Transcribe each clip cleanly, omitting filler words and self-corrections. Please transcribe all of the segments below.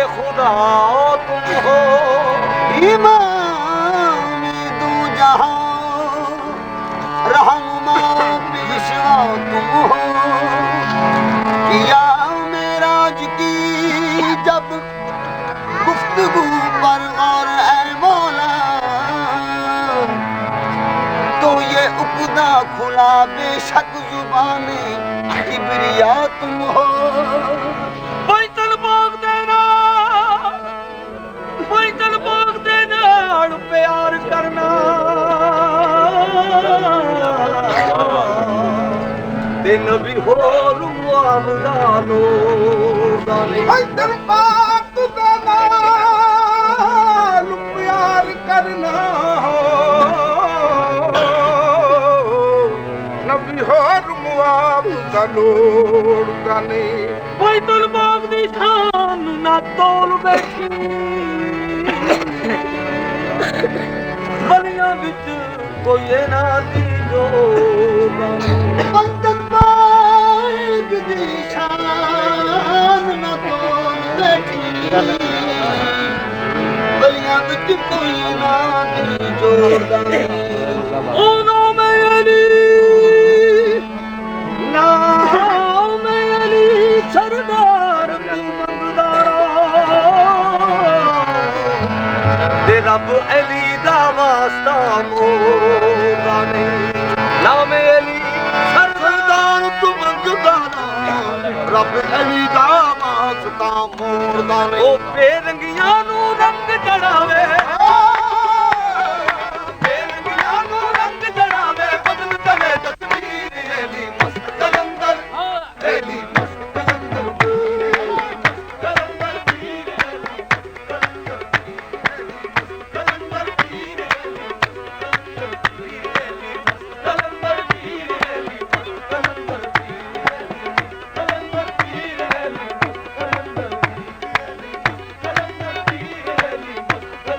खुदा तुम हो, इमाम दो जहां, रहनुमा पेशवा तुम हो। किया मेराज की जब गुफ्तगू पर और है मौला, तो ये उकदा खुला बेशक जुबाने किबरिया तुम हो। बैतल बाग देना, बैतल बाग देना प्यार करना, दिन भी हो रुआम डालो डाले। बैतल बाग देना प्यार करना, नबी हो रुआम डालो डाले। बैतल बाग दी शान ना तोल बैठी, बलियां विच कोई ना दी जो बैतल बाग दी शान ना तोल बैठी, बलियां विच कोई ना दी जो ओ नो मेरी नाम अली सरदार तू मंगदारा, ते रब अली दा वास्ता मोदा ने। नाम अली सरदार तू मंगदारा, रब अली दा वास्ता मोदा ने। ओ बेरंगियां नू रंग चढ़ावे, बेरंगियां नू रंग चढ़ावे, बदल चले तस्वीर अली मस्त कलंदर, अली मस्त कलंदर, कलंदर पीर अली कलंदर पीर अली, कलंदर पीर अली, कलंदर पीर अली, कलंदर पीर अली, कलंदर पीर अली, कलंदर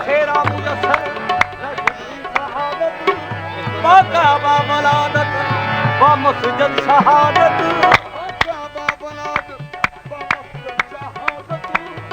फेरा मुयस्सर बाका बाबलादत बामसजद शहादत बाका बाबलाद बामसजद शहादत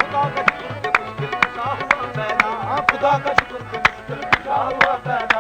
खुदा का शुक्र के मुश्किल कुशा हुआ पैदा खुदा का शुक्र के मुश्किल कुशा हुआ पैदा